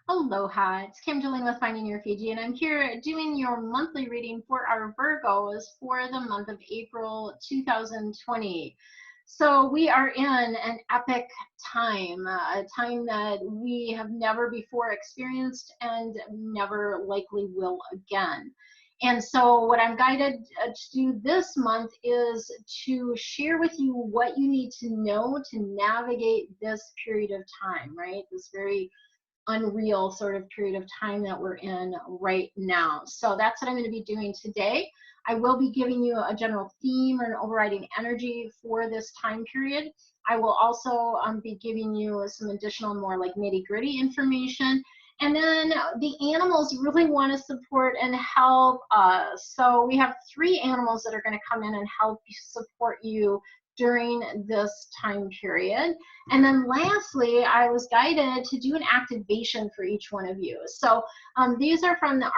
Aloha, it's Kim Jolene with Finding Your Fiji, and I'm here doing your monthly reading for our Virgos for the month of April 2020. So we are in an epic time, a time that we have never before experienced and never likely will again. And so what I'm guided to do this month is to share with you what you need to know to navigate this period of time, right? This very unreal sort of period of time that we're in right now. So that's what I'm going to be doing today. I will be giving you a general theme or an overriding energy for this time period. I will also be giving you some additional more like nitty-gritty information. And then the animals really want to support and help us. So we have 3 animals that are going to come in and help support you during this time period. And then lastly, I was guided to do an activation for each one of you. So these are from the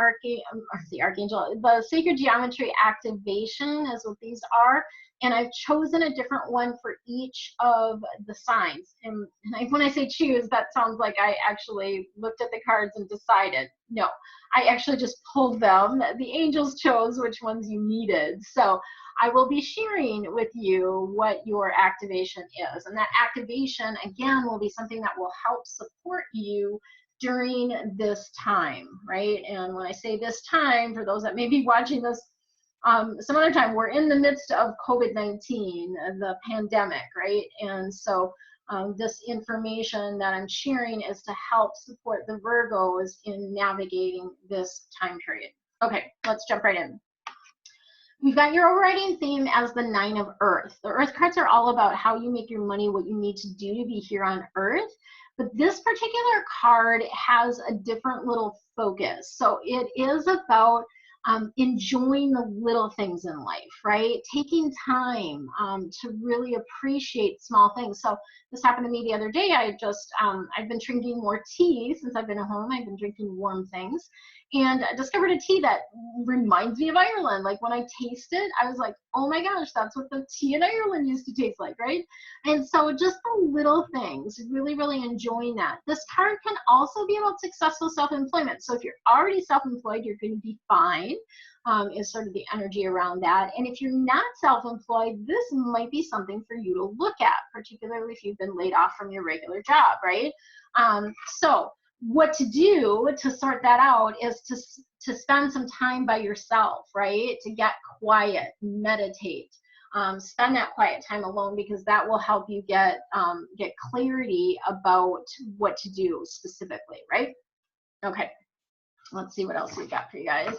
Archangel, the Sacred Geometry activation is what these are. And I've chosen a different one for each of the signs. And when I say choose, that sounds like I actually looked at the cards and decided. No, I actually just pulled them. The angels chose which ones you needed. So I will be sharing with you what your activation is. And that activation, again, will be something that will help support you during this time, right? And when I say this time, for those that may be watching this some other time, we're in the midst of COVID-19, the pandemic, right? And so this information that I'm sharing is to help support the Virgos in navigating this time period. Okay, let's jump right in. We've got your overriding theme as the 9 of Earth. The Earth cards are all about how you make your money, what you need to do to be here on Earth. But this particular card has a different little focus. So it is about enjoying the little things in life, right? Taking time to really appreciate small things. So this happened to me the other day. I've been drinking more tea since I've been at home. I've been drinking warm things. And I discovered a tea that reminds me of Ireland. Like when I tasted, I was like, oh my gosh, that's what the tea in Ireland used to taste like, right? And so just the little things, really, really enjoying that. This card can also be about successful self-employment. So if you're already self-employed, you're going to be fine, is sort of the energy around that. And if you're not self-employed, this might be something for you to look at, particularly if you've been laid off from your regular job, right? So what to do to sort that out is to spend some time by yourself, right? To get quiet, meditate, spend that quiet time alone, because that will help you get clarity about what to do specifically, right? Okay, let's see what else we got for you guys.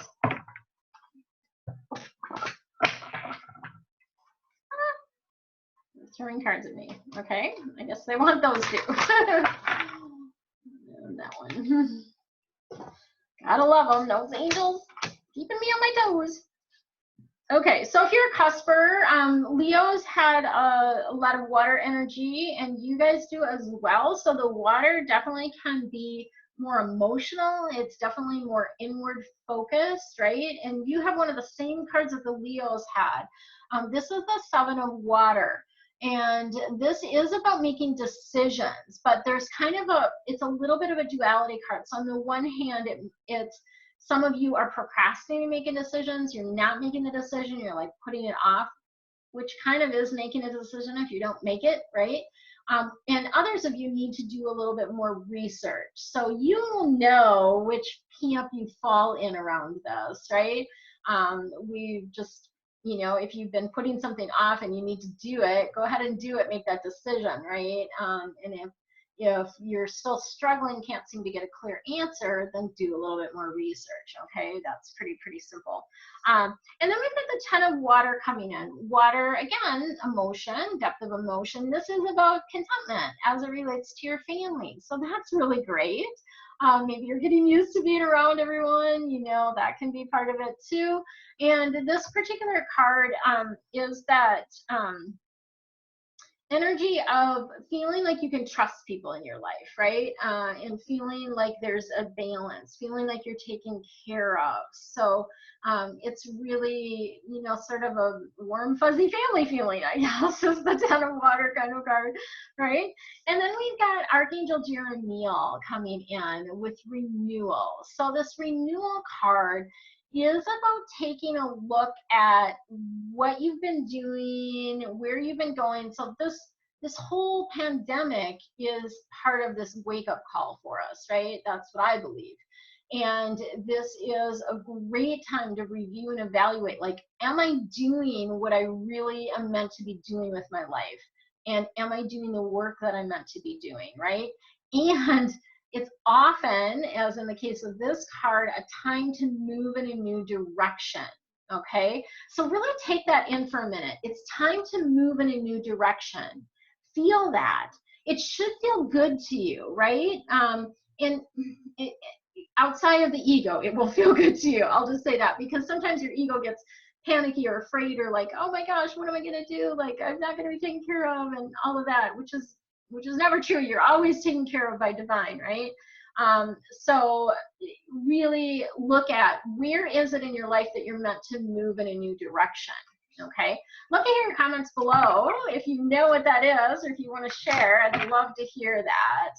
Throwing cards at me. Okay, I guess they want those two. That one. Gotta love them, those angels, keeping me on my toes. Okay, so if you're a cusper, Leo's had a lot of water energy, and you guys do as well. So the water definitely can be more emotional. It's definitely more inward focused, right? And you have one of the same cards that the Leos had. This is the 7 of water. And this is about making decisions, but there's kind of it's a little bit of a duality card. So on the one hand, it's some of you are procrastinating making decisions. You're not making the decision. You're like putting it off, which kind of is making a decision if you don't make it, right? And others of you need to do a little bit more research. So you will know which camp you fall in around this, right? We just, you know, if you've been putting something off and you need to do it, go ahead and do it, make that decision, right? And if you're still struggling, can't seem to get a clear answer, then do a little bit more research, okay? That's pretty simple. And then we've got the 10 of water coming in. Water, again, emotion, depth of emotion. This is about contentment as it relates to your family. So that's really great. Maybe you're getting used to being around everyone, you know, that can be part of it too. And this particular card is that energy of feeling like you can trust people in your life, right? And feeling like there's a balance, feeling like you're taken care of. So it's really, you know, sort of a warm, fuzzy family feeling, I guess, is the Ten of Water kind of card, right? And then we've got Archangel Jeremiel coming in with Renewals. So this Renewal card is about taking a look at what you've been doing, where you've been going. So this whole pandemic is part of this wake-up call for us, right? That's what I believe. And this is a great time to review and evaluate, like, am I doing what I really am meant to be doing with my life? And am I doing the work that I'm meant to be doing, right? And it's often, as in the case of this card, a time to move in a new direction, okay? So really take that in for a minute. It's time to move in a new direction. Feel that. It should feel good to you, right? Outside of the ego, it will feel good to you. I'll just say that, because sometimes your ego gets panicky or afraid, or like, oh my gosh, what am I going to do? Like, I'm not going to be taken care of, and all of that, which is never true. You're always taken care of by divine, right? So really look at, where is it in your life that you're meant to move in a new direction? Okay, look at your comments below if you know what that is, or if you want to share. I'd love to hear that.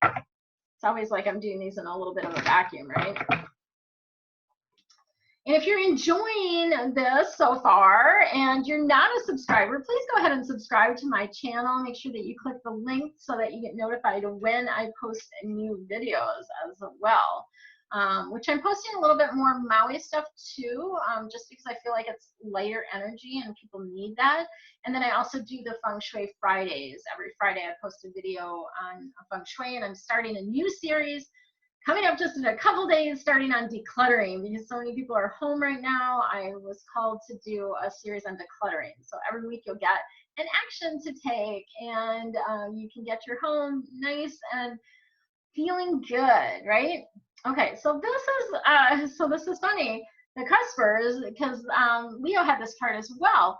It's always like I'm doing these in a little bit of a vacuum, right? And if you're enjoying this so far and you're not a subscriber, please go ahead and subscribe to my channel. Make sure that you click the link so that you get notified when I post new videos as well. Which I'm posting a little bit more Maui stuff too, just because I feel like it's lighter energy and people need that. And then I also do the Feng Shui Fridays. Every Friday I post a video on Feng Shui, and I'm starting a new series coming up just in a couple days, starting on decluttering, because so many people are home right now. I was called to do a series on decluttering. So every week you'll get an action to take, and you can get your home nice and feeling good, right? Okay, so this is funny, the cuspers, because Leo had this card as well.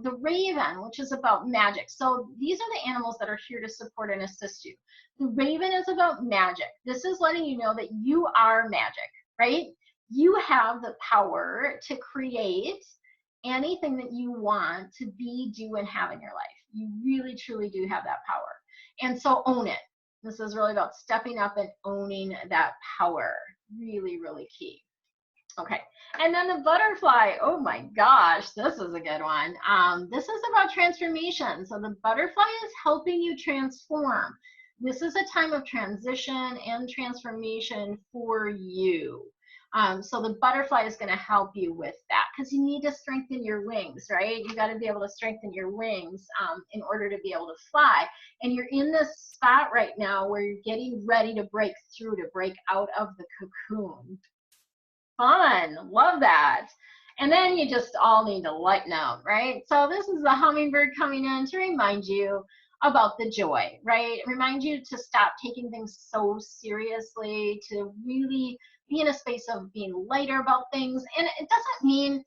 The raven, which is about magic. So these are the animals that are here to support and assist you. The raven is about magic. This is letting you know that you are magic, right? You have the power to create anything that you want to be, do, and have in your life. You really, truly do have that power. And so own it. This is really about stepping up and owning that power. Really, really key. Okay, and then the butterfly. Oh my gosh, this is a good one. This is about transformation. So the butterfly is helping you transform. This is a time of transition and transformation for you. So the butterfly is going to help you with that, because you need to strengthen your wings, right? You got to be able to strengthen your wings in order to be able to fly. And you're in this spot right now where you're getting ready to break through, to break out of the cocoon. Fun, love that. And then you just all need to lighten up, right? So this is the hummingbird coming in to remind you about the joy, right? Remind you to stop taking things so seriously, to really be in a space of being lighter about things. And it doesn't mean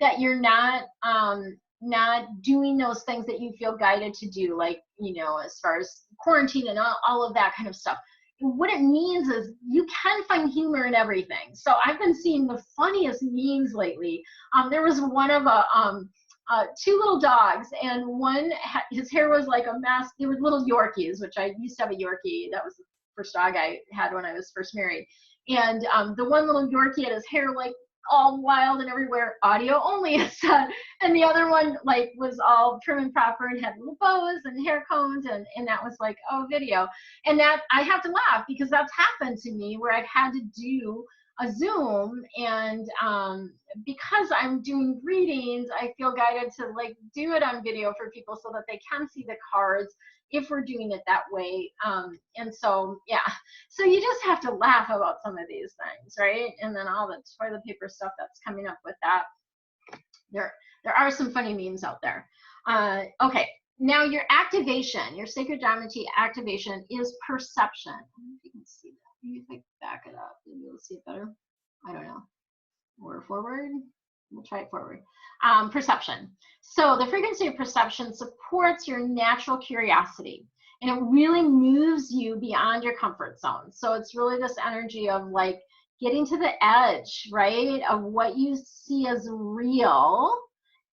that you're not doing those things that you feel guided to do, like, you know, as far as quarantine and all of that kind of stuff. What it means is you can find humor in everything. So I've been seeing the funniest memes lately. There was one of two little dogs, and one, his hair was like a mess. They were little Yorkies, which I used to have a Yorkie. That was the first dog I had when I was first married. And the one little Yorkie had his hair like all wild and everywhere, audio only, it said. And the other one like was all prim and proper and had little bows and hair combs, and that was like, oh, video. And that, I have to laugh because that's happened to me, where I've had to do a Zoom, and because I'm doing readings, I feel guided to like do it on video for people so that they can see the cards if we're doing it that way. And so, yeah, so you just have to laugh about some of these things, right? And then all the toilet paper stuff that's coming up with that. There are some funny memes out there. Okay, now your activation, your sacred geometry activation is perception. I don't know if you can see that. Maybe if I back it up, maybe you'll see it better. I don't know. Or forward. we'll try it forward. Perception. So the frequency of perception supports your natural curiosity, and it really moves you beyond your comfort zone. So it's really this energy of like getting to the edge, right, of what you see as real,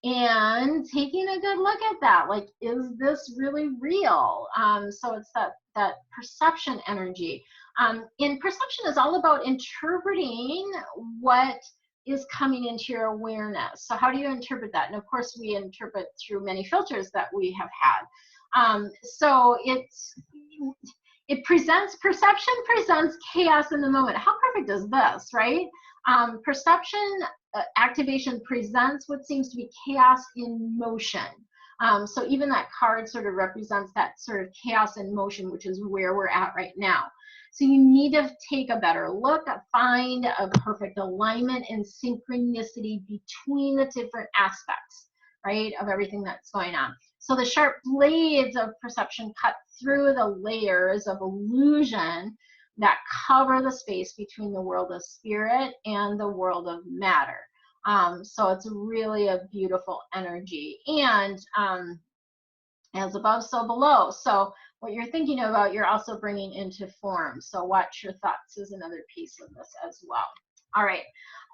and taking a good look at that. Like, is this really real? So it's that perception energy. And perception is all about interpreting what is coming into your awareness. So how do you interpret that? And of course, we interpret through many filters that we have had. So perception presents chaos in the moment. How perfect is this, right? Perception activation presents what seems to be chaos in motion. So even that card sort of represents that sort of chaos in motion, which is where we're at right now. So you need to take a better look, find a perfect alignment and synchronicity between the different aspects, right, of everything that's going on. So the sharp blades of perception cut through the layers of illusion that cover the space between the world of spirit and the world of matter. So it's really a beautiful energy. And as above, so below. So what you're thinking about, you're also bringing into form. So watch your thoughts is another piece of this as well. All right.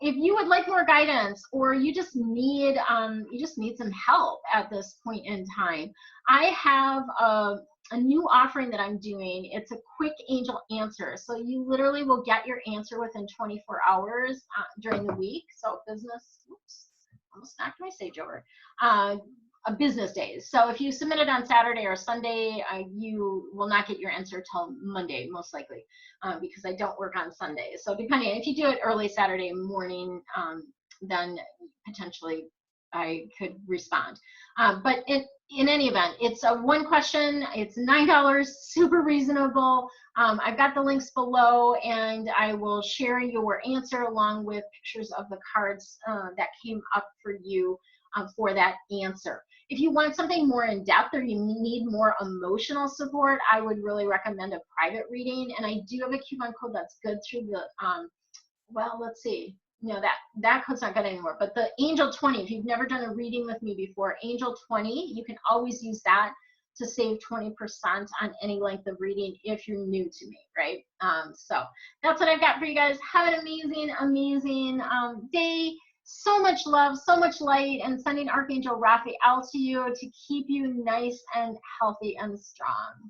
If you would like more guidance, or you just need some help at this point in time, I have a new offering that I'm doing. It's a quick angel answer. So you literally will get your answer within 24 hours during the week. So business, oops, almost knocked my stage over. Business days. So if you submit it on Saturday or Sunday, you will not get your answer till Monday, most likely, because I don't work on Sundays. So depending, if you do it early Saturday morning, then potentially I could respond. But in any event, it's a one question. It's $9, super reasonable. I've got the links below, and I will share your answer along with pictures of the cards that came up for you for that answer. If you want something more in depth, or you need more emotional support, I would really recommend a private reading. And I do have a coupon code that's good through the, well, let's see. No, that code's not good anymore. But the Angel 20, if you've never done a reading with me before, Angel 20, you can always use that to save 20% on any length of reading if you're new to me, right? So that's what I've got for you guys. Have an amazing, amazing day. So much love, so much light, and sending Archangel Raphael to you to keep you nice and healthy and strong.